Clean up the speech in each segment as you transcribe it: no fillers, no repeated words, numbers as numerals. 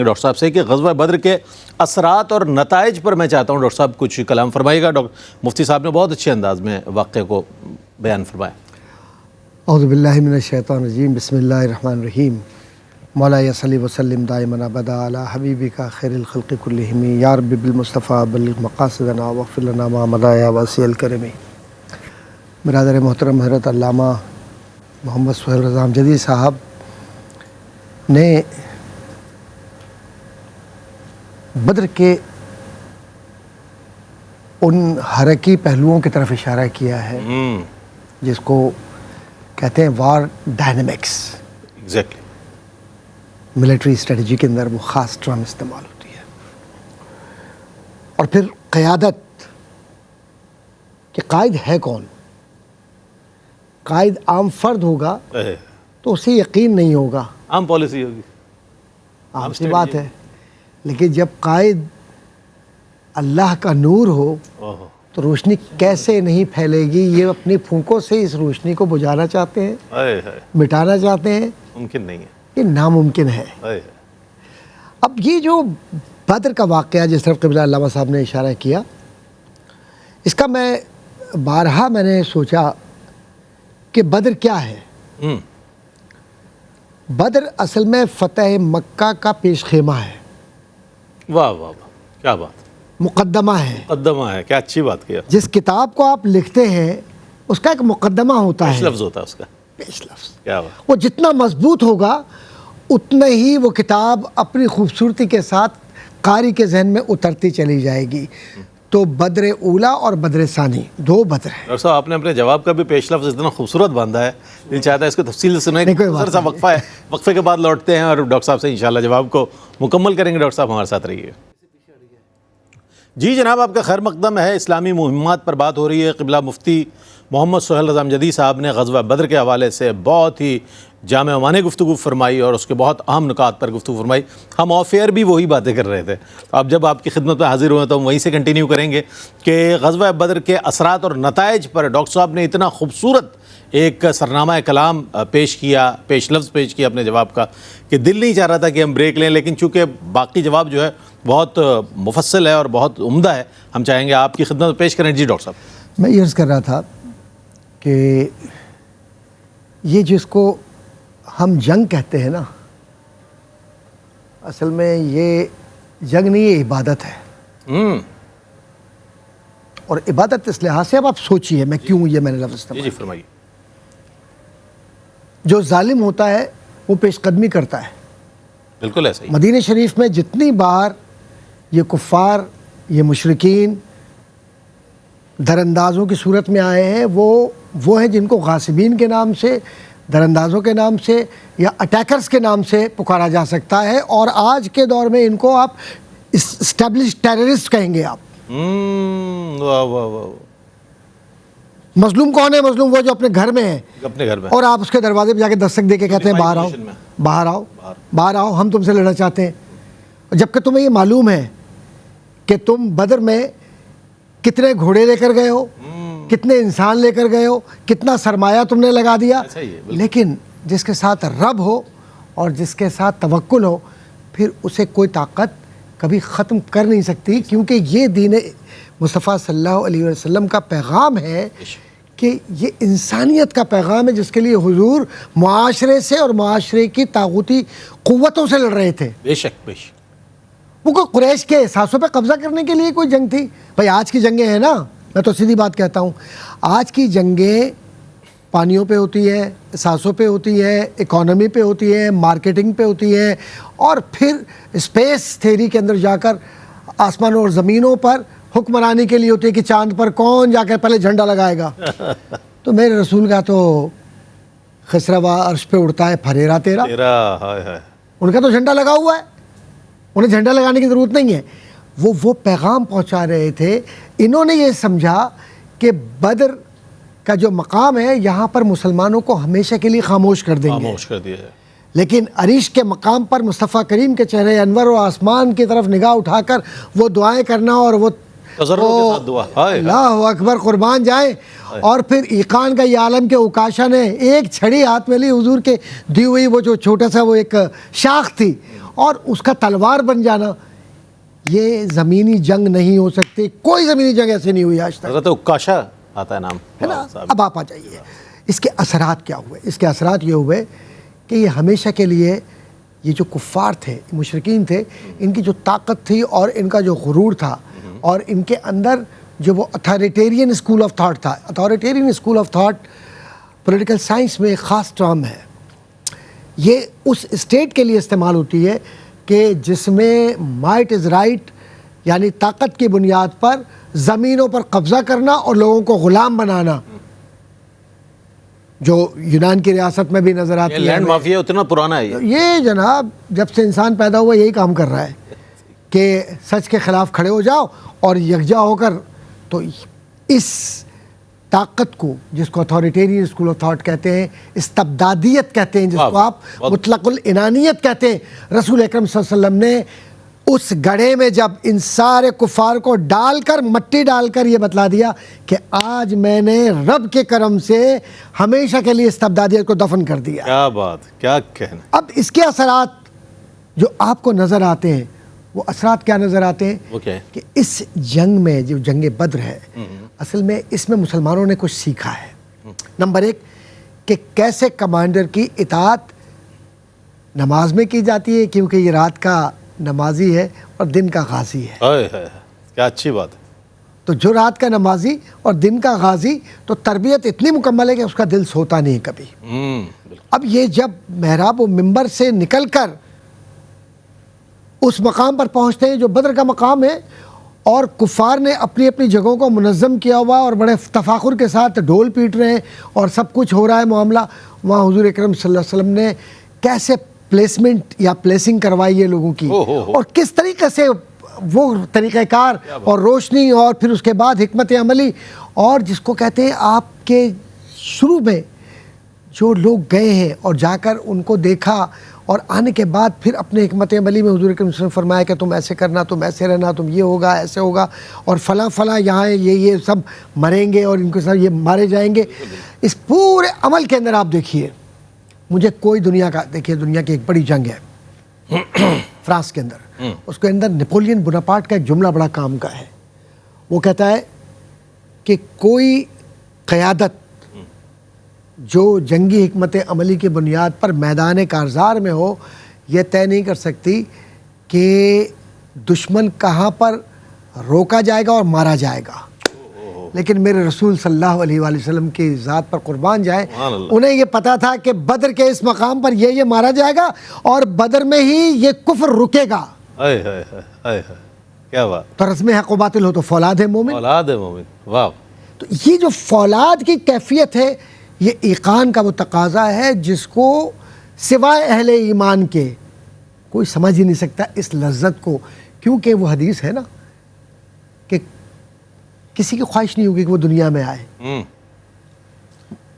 Doctor صاحب سے کہ غزوہ بدر کے اثرات اور نتائج پر میں چاہتا ہوں ڈاکٹر صاحب کچھ کلام فرمائیے گا۔ مفتی صاحب نے بہت اچھے انداز میں واقعے کو بیان فرمایا۔ اعوذ باللہ من الشیطان الرجیم، بسم اللہ الرحمن الرحیم۔ مولا صلی وسلم دائما ابدا علی حبیبک خیر الخلق کلہم، یا رب بالمصطفیٰ بلغ مقاصدنا واغفر لنا ما مضی یا واسع الکرم۔ برادر محترم حضرت علامہ محمد سہیل رضا امجدی صاحب نے بدر کے ان حرکی پہلوؤں کی طرف اشارہ کیا ہے جس کو کہتے ہیں وار ڈائنامکس۔ ایگزیکٹلی ملٹری اسٹریٹجی کے اندر وہ خاص ٹرم استعمال ہوتی ہے۔ اور پھر قیادت کہ قائد ہے کون؟ قائد عام فرد ہوگا تو اسے یقین نہیں ہوگا، عام پالیسی ہوگی، عام سی بات ہے، لیکن جب قائد اللہ کا نور ہو تو روشنی کیسے نہیں پھیلے گی؟ یہ اپنی پھونکوں سے اس روشنی کو بجھانا چاہتے ہیں، مٹانا چاہتے ہیں، ممکن نہیں ہے، یہ ناممکن ہے۔ اب یہ جو بدر کا واقعہ جس طرف قبلہ علامہ صاحب نے اشارہ کیا، اس کا بارہا میں نے سوچا کہ بدر کیا ہے؟ بدر اصل میں فتح مکہ کا پیش خیمہ ہے، واہ واہ واہ، کیا بات، مقدمہ ہے، مقدمہ ہے، کیا اچھی بات کیا۔ جس کتاب کو آپ لکھتے ہیں اس کا ایک مقدمہ ہوتا پیش ہے، لفظ ہوتا ہے اس کا، پیش لفظ۔ کیا بات، وہ جتنا مضبوط ہوگا اتنا ہی وہ کتاب اپنی خوبصورتی کے ساتھ قاری کے ذہن میں اترتی چلی جائے گی۔ تو بدر اولا اور بدر ثانی دو بدر ہیں۔ ڈاکٹر صاحب آپ نے اپنے جواب کا بھی پیش لفظ اتنا خوبصورت باندھا ہے، دل چاہتا ہے اس کو تفصیل سے سنیں۔ ذرا سا وقفہ ہے، وقفے کے بعد لوٹتے ہیں اور ڈاکٹر صاحب سے انشاءاللہ جواب کو مکمل کریں گے۔ ڈاکٹر صاحب ہمارے ساتھ رہیے۔ جی جناب، آپ کا خیر مقدم ہے۔ اسلامی مہمات پر بات ہو رہی ہے۔ قبلہ مفتی محمد سہیل رضا امجدی صاحب نے غزوہ بدر کے حوالے سے بہت ہی جامع و مانع گفتگو فرمائی اور اس کے بہت اہم نکات پر گفتگو فرمائی۔ ہم آف ایئر بھی وہی باتیں کر رہے تھے، اب جب آپ کی خدمت میں حاضر ہوئے تو ہم وہیں سے کنٹینیو کریں گے کہ غزوہ بدر کے اثرات اور نتائج پر ڈاکٹر صاحب نے اتنا خوبصورت ایک سرنامہ کلام پیش کیا، پیش لفظ پیش کیا اپنے جواب کا، کہ دل نہیں چاہ رہا تھا کہ ہم بریک لیں، لیکن چونکہ باقی جواب جو ہے بہت مفصل ہے اور بہت عمدہ ہے، ہم چاہیں گے آپ کی خدمت میں پیش کریں۔ جی ڈاکٹر صاحب، میں یہ عرض کر رہا تھا کہ یہ جس کو ہم جنگ کہتے ہیں نا، اصل میں یہ جنگ نہیں، یہ عبادت ہے۔ اور عبادت اس لحاظ سے اب آپ سوچئے میں کیوں یہ میں نے لفظ استعمال جی فرمائیے۔ جو ظالم ہوتا ہے وہ پیش قدمی کرتا ہے۔ بالکل ایسا ہی۔ مدینہ شریف میں جتنی بار یہ کفار، یہ مشرکین دراندازوں کی صورت میں آئے ہیں، وہ ہیں جن کو غاصبین کے نام سے، دراندازوں کے نام سے یا اٹیکرز کے نام سے پکارا جا سکتا ہے، اور آج کے دور میں ان کو آپ اسٹیبلش ٹیررسٹ کہیں گے۔ آپ واہ واہ واہ، مظلوم کون ہے؟ مظلوم وہ جو اپنے گھر میں ہے، اپنے گھر میں، اور آپ اس کے دروازے پہ جا کے دستک دے کے کہتے ہیں باہر آؤ، باہر آؤ، باہر آؤ، ہم تم سے لڑنا چاہتے ہیں، جبکہ تمہیں یہ معلوم ہے کہ تم بدر میں کتنے گھوڑے لے کر گئے ہو، کتنے انسان لے کر گئے ہو، کتنا سرمایہ تم نے لگا دیا، لیکن جس کے ساتھ رب ہو اور جس کے ساتھ توکل ہو، پھر اسے کوئی طاقت کبھی ختم کر نہیں سکتی، کیونکہ یہ دین مصطفیٰ صلی اللہ علیہ وسلم کا پیغام ہے کہ یہ انسانیت کا پیغام ہے، جس کے لیے حضور معاشرے سے اور معاشرے کی طاغوتی قوتوں سے لڑ رہے تھے۔ بے شک بے شک، وہ کوئی قریش کے احساسوں پہ قبضہ کرنے کے لیے کوئی جنگ تھی؟ بھائی آج کی جنگیں ہیں نا، میں تو سیدھی بات کہتا ہوں، آج کی جنگیں پانیوں پہ ہوتی ہے، احساسوں پہ ہوتی ہے، اکانومی پہ ہوتی ہے، مارکیٹنگ پہ ہوتی ہے، اور پھر اسپیس تھیری کے اندر جا کر آسمانوں اور زمینوں پر حکمرانی کے لیے ہوتی ہے کہ چاند پر کون جا کے پہلے جھنڈا لگائے گا۔ تو میرے رسول کا تو خسروا عرش پہ اڑتا ہے پھریرا تیرا، ان کا تو جھنڈا لگا ہوا ہے، انہیں جھنڈا لگانے کی ضرورت نہیں ہے۔ وہ پیغام پہنچا رہے تھے۔ انہوں نے یہ سمجھا کہ بدر کا جو مقام ہے یہاں پر مسلمانوں کو ہمیشہ کے لیے خاموش کر دیں گے، خاموش کر دیا ہے، لیکن عریش کے مقام پر مصطفیٰ کریم کے چہرے انور و آسمان کی طرف نگاہ اٹھا کر وہ دعائیں کرنا اور وہ تضرع کے ساتھ دعا. ہائے اللہ اکبر، قربان جائیں. اور پھر ایقان کا یہ عالم کے اوکاشا نے ایک چھڑی ہاتھ میں لی حضور کے دی ہوئی، وہ جو چھوٹا سا وہ ایک شاخ تھی، اور اس کا تلوار بن جانا. یہ زمینی جنگ نہیں ہو سکتی، کوئی زمینی جنگ ایسے نہیں ہوئی آج تک، حضرت عکاشہ آتا ہے نام ہے نا. اب آپ آ جائیے، اس کے اثرات کیا ہوئے؟ اس کے اثرات یہ ہوئے کہ یہ ہمیشہ کے لیے یہ جو کفار تھے، مشرکین تھے، ان کی جو طاقت تھی اور ان کا جو غرور تھا، اور ان کے اندر جو وہ اتھارٹیرین اسکول آف تھاٹ تھا. Authoritarian school of thought political science میں ایک خاص ٹرم ہے. یہ اس اسٹیٹ کے لیے استعمال ہوتی ہے کہ جس میں مائٹ از رائٹ، یعنی طاقت کی بنیاد پر زمینوں پر قبضہ کرنا اور لوگوں کو غلام بنانا، جو یونان کی ریاست میں بھی نظر آتی ہے. لینڈ مافیا اتنا پرانا ہے یہ جناب جب سے انسان پیدا ہوا یہی کام کر رہا ہے کہ سچ کے خلاف کھڑے ہو جاؤ اور یکجا ہو کر. تو اس طاقت کو، جس کو اتھارٹیرین اسکول آف تھاٹ کہتے ہیں، استبدادیت کہتے ہیں، جس کو آپ مطلق العنانیت کہتے ہیں، رسول اکرم صلی اللہ علیہ وسلم نے اس گڑھے میں جب ان سارے کفار کو ڈال کر، مٹی ڈال کر یہ بتلا دیا کہ آج میں نے رب کے کرم سے ہمیشہ کے لیے استبدادیت کو دفن کر دیا. کیا بات، کیا کہنا. اب اس کے اثرات جو آپ کو نظر آتے ہیں، وہ اثرات کیا نظر آتے ہیں؟ وہ کیا ہے؟ کہ اس جنگ میں، جو جنگ بدر ہے، اصل میں اس میں مسلمانوں نے کچھ سیکھا ہے. نمبر ایک، کہ کیسے کمانڈر کی اطاعت نماز میں کی جاتی ہے، کیونکہ یہ رات کا نمازی ہے اور دن کا غازی ہے. کیا اچھی بات ہے. تو جو رات کا نمازی اور دن کا غازی، تو تربیت اتنی مکمل ہے کہ اس کا دل سوتا نہیں کبھی. اب یہ جب محراب و منبر سے نکل کر اس مقام پر پہنچتے ہیں جو بدر کا مقام ہے، اور کفار نے اپنی اپنی جگہوں کو منظم کیا ہوا اور بڑے تفاخر کے ساتھ ڈھول پیٹ رہے ہیں اور سب کچھ ہو رہا ہے معاملہ، وہاں حضور اکرم صلی اللہ علیہ وسلم نے کیسے پلیسمنٹ یا پلیسنگ کروائی ہے لوگوں کی، اور کس طریقے سے وہ طریقہ کار اور روشنی، اور پھر اس کے بعد حکمت عملی. اور جس کو کہتے ہیں آپ کے شروع میں جو لوگ گئے ہیں اور جا کر ان کو دیکھا، اور آنے کے بعد پھر اپنے حکمت عملی میں حضور اکرم صلی اللہ علیہ وسلم نے فرمایا کہ تم ایسے کرنا، تم ایسے رہنا، تم یہ ہوگا، ایسے ہوگا، اور فلاں فلاں یہاں یہ سب مریں گے اور ان کے ساتھ یہ مارے جائیں گے. اس پورے عمل کے اندر آپ دیکھیے، مجھے کوئی دنیا کا، دیکھیے دنیا کی ایک بڑی جنگ ہے فرانس کے اندر، اس کے اندر نیپولین بوناپارٹ کا ایک جملہ بڑا کام کا ہے. وہ کہتا ہے کہ کوئی قیادت جو جنگی حکمت عملی کی بنیاد پر میدان کارزار میں ہو، یہ طے نہیں کر سکتی کہ دشمن کہاں پر روکا جائے گا اور مارا جائے گا. لیکن میرے رسول صلی اللہ علیہ وآلہ وسلم کی ذات پر قربان جائے، انہیں یہ پتا تھا کہ بدر کے اس مقام پر یہ مارا جائے گا، اور بدر میں ہی یہ کفر رکے گا. کیا بات. تو رسم حق و باطل ہو تو فولاد ہے مومن. اولاد ہے مومن. واہ. تو یہ جو فولاد کی کیفیت ہے، یہ ایقان کا وہ تقاضا ہے جس کو سوائے اہل ایمان کے کوئی سمجھ ہی نہیں سکتا اس لذت کو. کیونکہ وہ حدیث ہے نا کہ کسی کی خواہش نہیں ہوگی کہ وہ دنیا میں آئے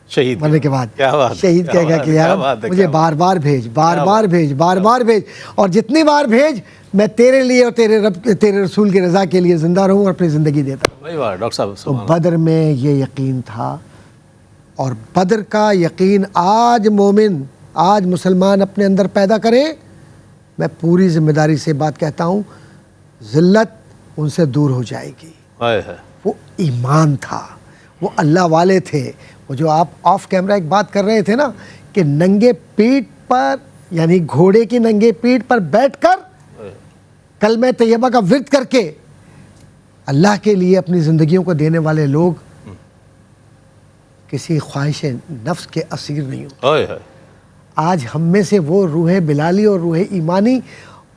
شہید مرنے کے بعد. کیا بات. شہید کہے گا کہ یار مجھے بار بار بھیج، بار بار بھیج، بار بار بھیج، اور جتنی بار بھیج میں تیرے لیے اور تیرے رسول کی رضا کے لیے زندہ رہوں اور اپنی زندگی دیتا ہوں. ڈاکٹر صاحب، تو بدر میں یہ یقین تھا، اور بدر کا یقین آج مومن، آج مسلمان اپنے اندر پیدا کرے. میں پوری ذمہ داری سے بات کہتا ہوں، ذلت ان سے دور ہو جائے گی. وہ ایمان تھا، وہ اللہ والے تھے. وہ جو آپ آف کیمرہ ایک بات کر رہے تھے نا کہ ننگے پیٹ پر، یعنی گھوڑے کی ننگے پیٹ پر بیٹھ کر کلمہ طیبہ کا ورد کر کے اللہ کے لیے اپنی زندگیوں کو دینے والے لوگ کسی خواہش نفس کے اسیر نہیں ہوتے. آج ہم میں سے وہ روح بلالی اور روح ایمانی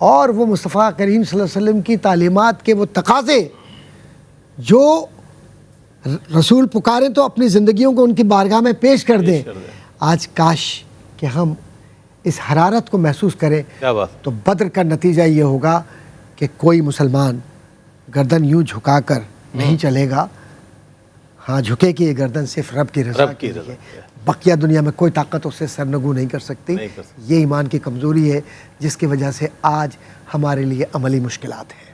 اور وہ مصطفیٰ کریم صلی اللہ علیہ وسلم کی تعلیمات کے وہ تقاضے جو رسول پکاریں تو اپنی زندگیوں کو ان کی بارگاہ میں پیش کر دیں. آج کاش کہ ہم اس حرارت کو محسوس کریں. تو بدر کا نتیجہ یہ ہوگا کہ کوئی مسلمان گردن یوں جھکا کر نہیں چلے گا. ہاں جھکے کہ یہ گردن صرف رب کی رضا کے لیے. بقیہ دنیا میں کوئی طاقت اسے سرنگو نہیں کر سکتی. یہ ایمان کی کمزوری ہے جس کی وجہ سے آج ہمارے لیے عملی مشکلات ہیں.